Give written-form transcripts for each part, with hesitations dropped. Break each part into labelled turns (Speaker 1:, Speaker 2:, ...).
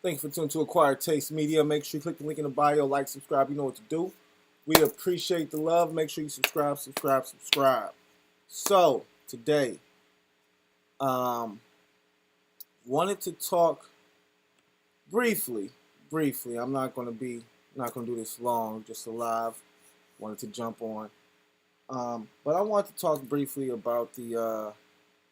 Speaker 1: Thank you for tuning to Acquired Taste Media. Make sure you click the link in the bio, like, subscribe. You know what to do. We appreciate the love. Make sure you subscribe. So today, wanted to talk briefly. I'm not going to do this long. Just a live. Wanted to jump on. But I want to talk briefly about the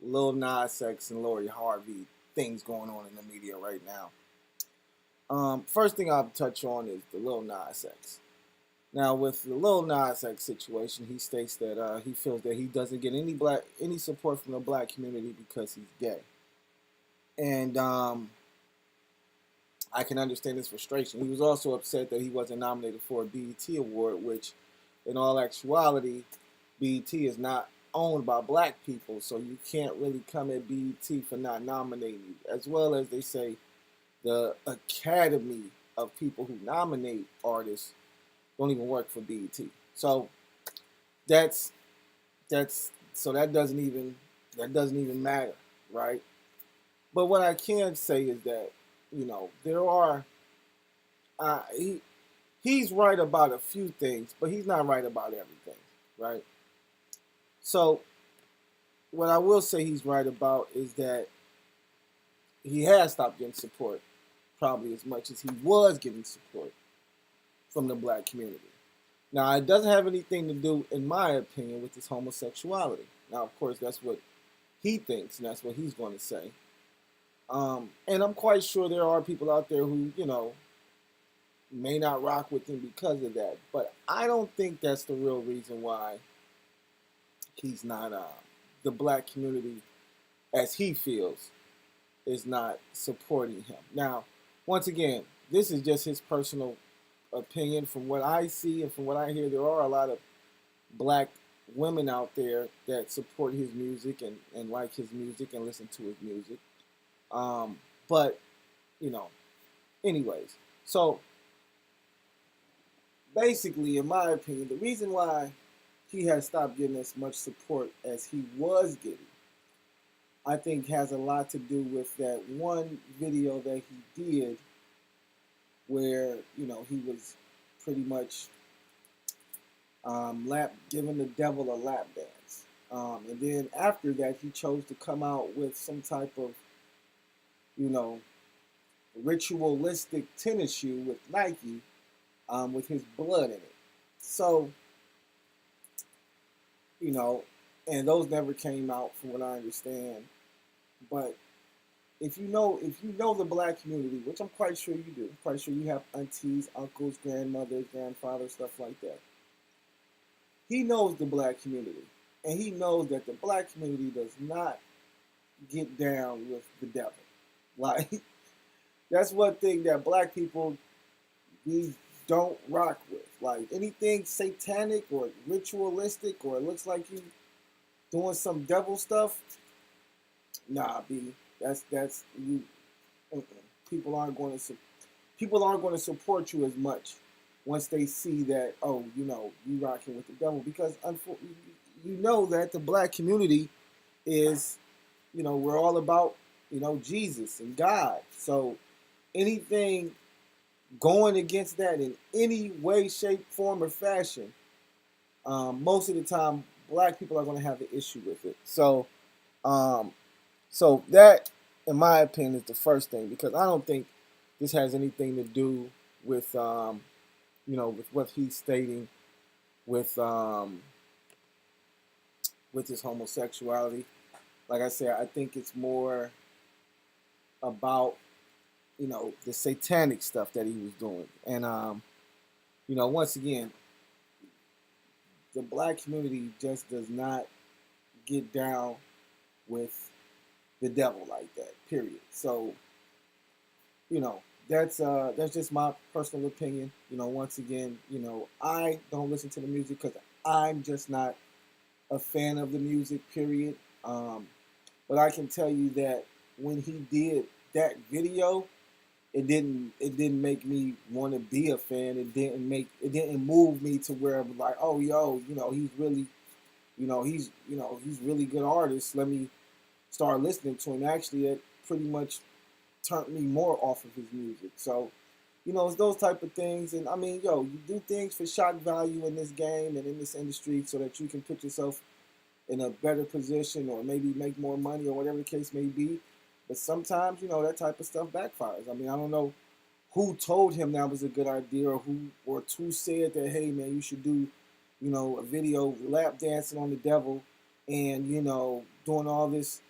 Speaker 1: Lil Nas X and Lori Harvey things going on in the media right now. First thing I'll touch on is the Lil Nas X. Now, with the Lil Nas X situation, he states that he feels that he doesn't get any support from the black community because he's gay, and I can understand his frustration. He was also upset that he wasn't nominated for a BET award, which, in all actuality, BET is not owned by black people, so you can't really come at BET for not nominating you. As well as they say, the academy of people who nominate artists don't even work for BET. So that doesn't even matter, right? But what I can say is that, there are he's right about a few things, but he's not right about everything, right? So what I will say he's right about is that he has stopped getting support, probably as much as he was getting support from the black community. Now, it doesn't have anything to do, in my opinion, with his homosexuality. Now, of course, that's what he thinks, and that's what he's going to say. And I'm quite sure there are people out there who, may not rock with him because of that. But I don't think that's the real reason why he's not, the black community, as he feels, is not supporting him. Now, once again, this is just his personal opinion. From what I see and from what I hear, there are a lot of black women out there that support his music and like his music and listen to his music. But, anyways. So, basically, in my opinion, the reason why he has stopped getting as much support as he was getting, I think has a lot to do with that one video that he did where, he was pretty much giving the devil a lap dance. And then after that, he chose to come out with some type of, ritualistic tennis shoe with Nike with his blood in it. So, and those never came out from what I understand. But if you know the black community, which I'm quite sure you do, I'm quite sure you have aunties, uncles, grandmothers, grandfathers, stuff like that. He knows the black community, and he knows that the black community does not get down with the devil. Like, that's one thing that black people, we don't rock with. Like, anything satanic or ritualistic or it looks like you doing some devil stuff, nah, B. That's you. People aren't going to support you as much once they see that, you rocking with the devil, because that the black community is, we're all about, Jesus and God. So anything going against that in any way, shape, form, or fashion, most of the time, black people are going to have an issue with it. So that, in my opinion, is the first thing, because I don't think this has anything to do with, with what he's stating with his homosexuality. Like I said, I think it's more about, the satanic stuff that he was doing. And, once again, the black community just does not get down with the devil like that, period. So, that's just my personal opinion. Once again, I don't listen to the music because I'm just not a fan of the music, period. But I can tell you that when he did that video, it didn't make me want to be a fan. It didn't move me to where I'm like, oh, he's really, he's really good artist. Let me start listening to him. Actually, it pretty much turned me more off of his music. So, it's those type of things. And I mean, you do things for shock value in this game and in this industry so that you can put yourself in a better position or maybe make more money or whatever the case may be. But sometimes, that type of stuff backfires. I mean, I don't know who told him that was a good idea or who said that, hey, man, you should do, a video lap dancing on the devil and, doing all this,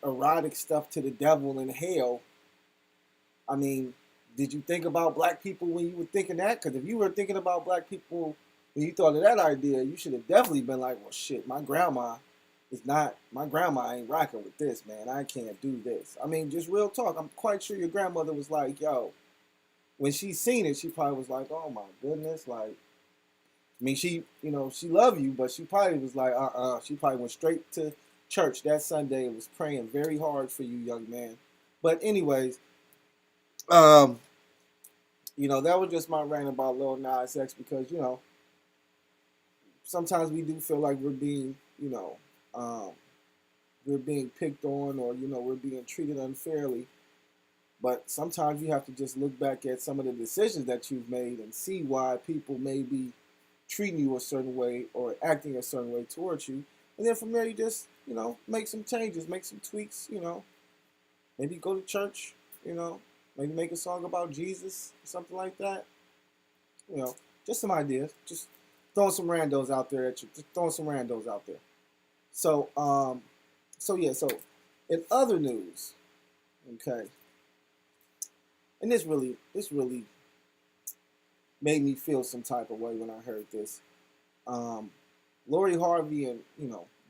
Speaker 1: erotic stuff to the devil in hell. I mean, did you think about black people when you were thinking that? Because if you were thinking about black people when you thought of that idea, you should have definitely been like, well, shit, my grandma ain't rocking with this, man. I can't do this. I mean, just real talk. I'm quite sure your grandmother was like, yo, when she seen it, she probably was like, oh my goodness. Like, I mean, she loved you, but she probably was like, She probably went straight to church that Sunday and was praying very hard for you, young man. But anyways, that was just my rant about Lil Nas X because, sometimes we do feel like we're being, we're being picked on or, we're being treated unfairly. But sometimes you have to just look back at some of the decisions that you've made and see why people may be treating you a certain way or acting a certain way towards you. And then from there, you just, make some changes, make some tweaks, maybe go to church, maybe make a song about Jesus or something like that. Just some ideas. Just throwing some randos out there at you. Just throwing some randos out there. So, so in other news, okay, and this really made me feel some type of way when I heard this. Lori Harvey and,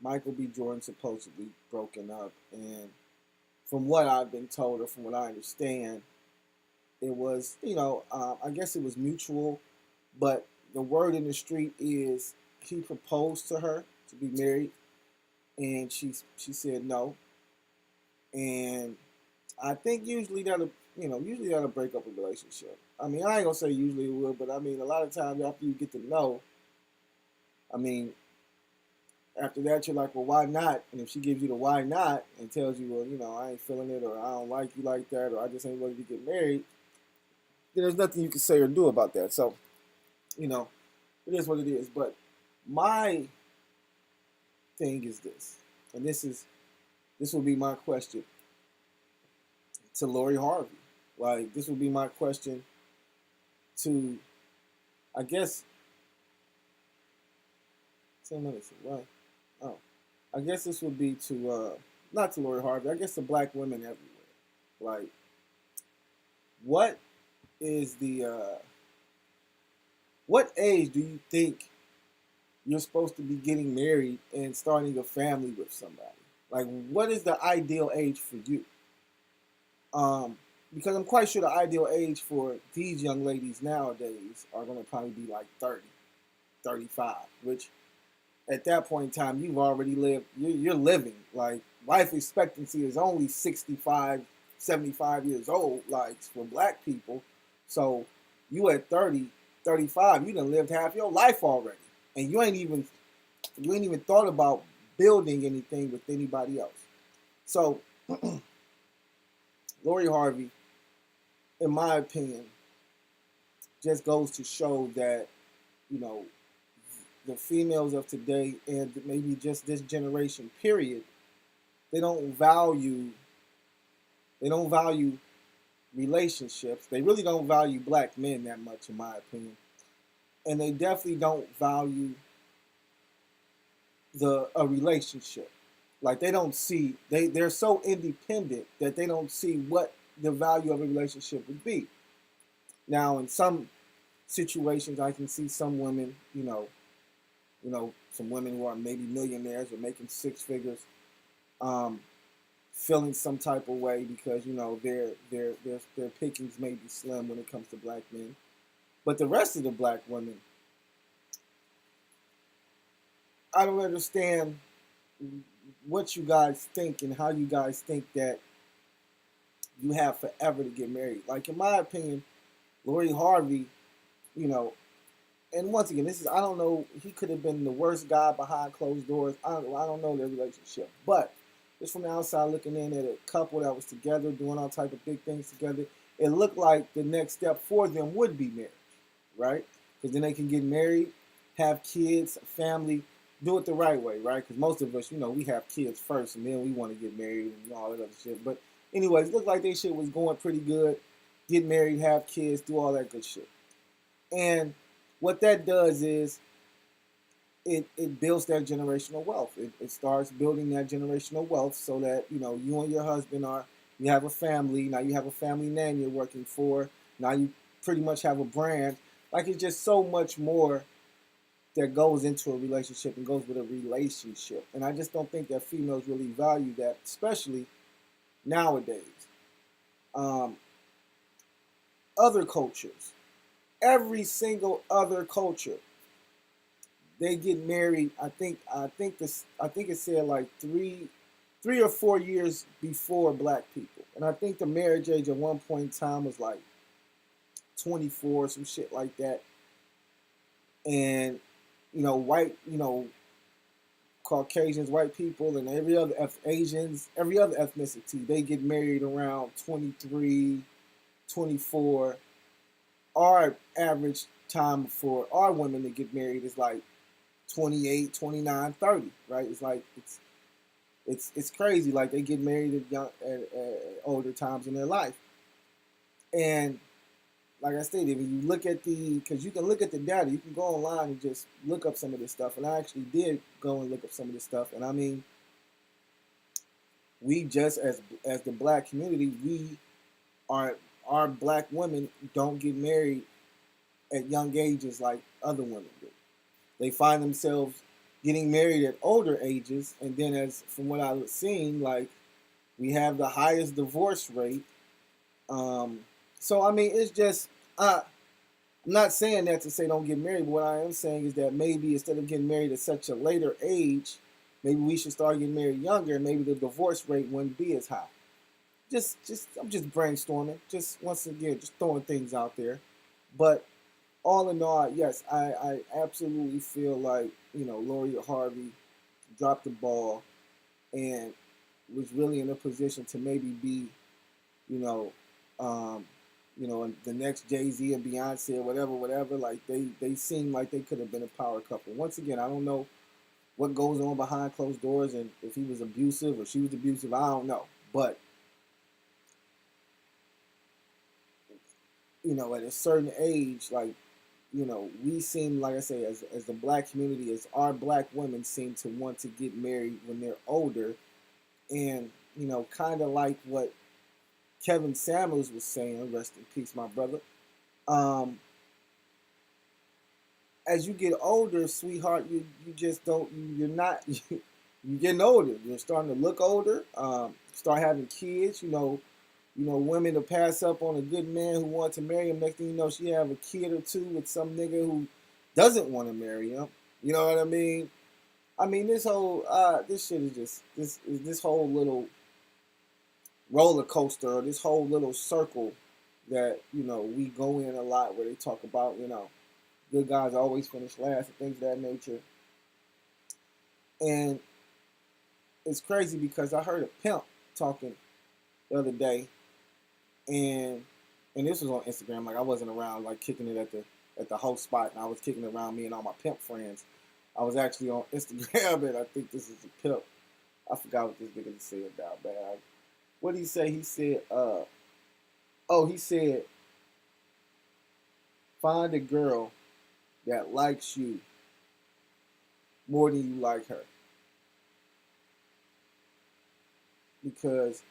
Speaker 1: Michael B. Jordan supposedly broken up, and from what I've been told or from what I understand, it was, I guess it was mutual, but the word in the street is he proposed to her to be married, and she said no. And I think usually that'll break up a relationship. I mean, I ain't gonna say usually it will, but I mean, a lot of times after you get to know, I mean, after that you're like, well, why not? And if she gives you the why not and tells you, well, I ain't feeling it, or I don't like you like that, or I just ain't ready to get married, then there's nothing you can say or do about that. So, it is what it is. But my thing is this, and this will be my question to Lori Harvey. Like, this will be my question to, I guess, 10 minutes, right? Oh, I guess this would be to, not to Lori Harvey, I guess to black women everywhere. Like, what is what age do you think you're supposed to be getting married and starting a family with somebody? Like, what is the ideal age for you? Because I'm quite sure the ideal age for these young ladies nowadays are going to probably be like 30, 35, which at that point in time, you've already lived, you're living. Like, life expectancy is only 65, 75 years old, like, for black people. So you at 30, 35, you done lived half your life already. And you ain't even thought about building anything with anybody else. So Lori Harvey, in my opinion, just goes to show that, the females of today and maybe just this generation, period, they don't value relationships. They really don't value black men that much, in my opinion. And they definitely don't value a relationship. Like, they don't see, they're so independent that they don't see what the value of a relationship would be. Now, in some situations, I can see some women, some women who are maybe millionaires or making six figures, feeling some type of way because, their pickings may be slim when it comes to black men. But the rest of the black women, I don't understand what you guys think and how you guys think that you have forever to get married. Like, in my opinion, Lori Harvey, and once again, I don't know, he could have been the worst guy behind closed doors. I don't know their relationship. But just from the outside looking in at a couple that was together, doing all type of big things together, it looked like the next step for them would be marriage, right? Because then they can get married, have kids, family, do it the right way, right? Because most of us, we have kids first, and then we want to get married and all that other shit. But anyways, it looked like their shit was going pretty good. Get married, have kids, do all that good shit. And what that does is it builds that generational wealth. It starts building that generational wealth so that, you and your husband you have a family. Now you have a family name you're working for. Now you pretty much have a brand. Like, it's just so much more that goes into a relationship and goes with a relationship. And I just don't think that females really value that, especially nowadays. Other cultures, every single other culture, they get married. I think it said like 3 or 4 years before black people, and I think the marriage age at one point in time was like 24, some shit like that. And white, Caucasians, white people, and every other Asians, every other ethnicity, they get married around 23, 24. Our average time for our women to get married is like 28, 29, 30, right? It's like it's crazy. Like, they get married at older times in their life. And like I stated, when you look at because you can look at the data, you can go online and just look up some of this stuff. And I actually did go and look up some of this stuff. And I mean, we just as the black community, our black women don't get married at young ages like other women do. They find themselves getting married at older ages, and then, as from what I've seen, like, we have the highest divorce rate. So I mean, it's just I'm not saying that to say don't get married, but what I am saying is that maybe instead of getting married at such a later age, maybe we should start getting married younger, and maybe the divorce rate wouldn't be as high. I'm just brainstorming. Just once again, just throwing things out there. But all in all, yes, I absolutely feel like, Lori Harvey dropped the ball and was really in a position to maybe be, the next Jay-Z and Beyonce or whatever. Like, they seem like they could have been a power couple. Once again, I don't know what goes on behind closed doors, and if he was abusive or she was abusive, I don't know. But at a certain age, like, we seem, like I say, as the black community, as our black women seem to want to get married when they're older. And, kind of like what Kevin Samuels was saying, rest in peace, my brother. As you get older, sweetheart, you just don't, you're not, you're getting older. You're starting to look older, start having kids, women to pass up on a good man who wants to marry him. Next thing you know, she have a kid or two with some nigga who doesn't want to marry him. You know what I mean? I mean, this whole this shit is just this whole little roller coaster, or this whole little circle that we go in a lot, where they talk about good guys always finish last and things of that nature. And it's crazy because I heard a pimp talking the other day. And this was on Instagram. Like, I wasn't around, like, kicking it at the host spot, and I was kicking it around me and all my pimp friends. I was actually on Instagram, and I think this is a pimp. I forgot what this nigga said now, man. What did he say? He said, he said, find a girl that likes you more than you like her. Because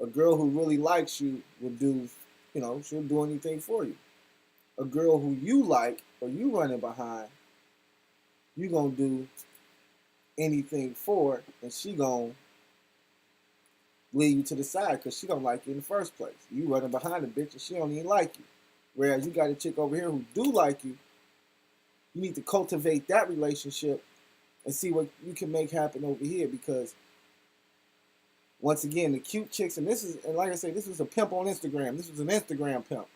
Speaker 1: a girl who really likes you will do, she'll do anything for you. A girl who you like or you running behind, you gonna do anything for, and she gonna leave you to the side because she don't like you in the first place. You running behind a bitch and she don't even like you. Whereas you got a chick over here who do like you. You need to cultivate that relationship and see what you can make happen over here, because once again, the cute chicks, and like I say, this was a pimp on Instagram. This was an Instagram pimp.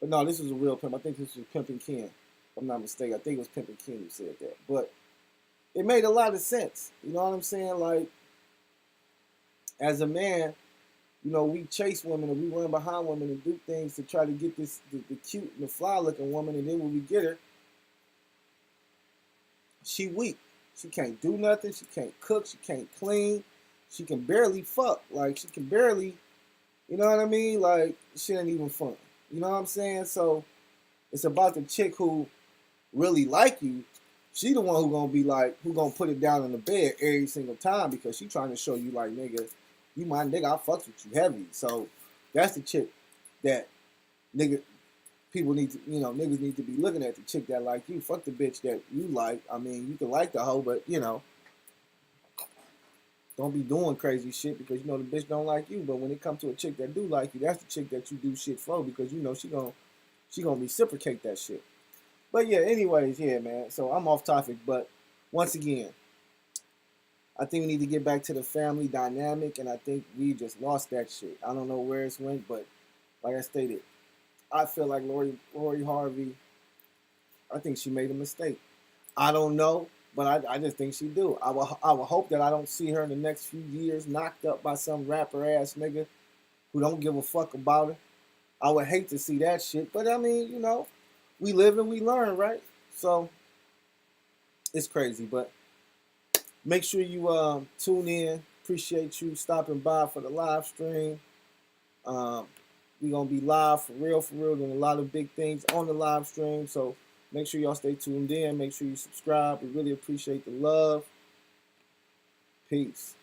Speaker 1: But no, this was a real pimp. I think this was Pimpin' Ken, if I'm not mistaken. I think it was Pimpin' Ken who said that. But it made a lot of sense. You know what I'm saying? Like, as a man, we chase women and we run behind women and do things to try to get the cute and the fly looking woman, and then when we get her, she weak. She can't do nothing. She can't cook. She can't clean. She can barely fuck. Like, she can barely, you know what I mean? Like, shit ain't even fun. You know what I'm saying? So it's about the chick who really like you. She the one who gonna put it down in the bed every single time because she trying to show you, like, nigga, you my nigga, I fucks with you heavy. So that's the chick that nigga people need to, niggas need to be looking at, the chick that like you. Fuck the bitch that you like. I mean, you can like the hoe, but don't be doing crazy shit because the bitch don't like you. But when it comes to a chick that do like you, that's the chick that you do shit for because she gonna reciprocate that shit. But yeah, anyways, yeah, man. So I'm off topic, but once again, I think we need to get back to the family dynamic, and I think we just lost that shit. I don't know where it's went, but like I stated, I feel like Lori Harvey, I think she made a mistake. I don't know, but I just think she do. I will hope that I don't see her in the next few years knocked up by some rapper ass nigga who don't give a fuck about her. I would hate to see that shit, but I mean, we live and we learn, right? So it's crazy, but make sure you tune in. Appreciate you stopping by for the live stream. We're going to be live for real, doing a lot of big things on the live stream. So make sure y'all stay tuned in. Make sure you subscribe. We really appreciate the love. Peace.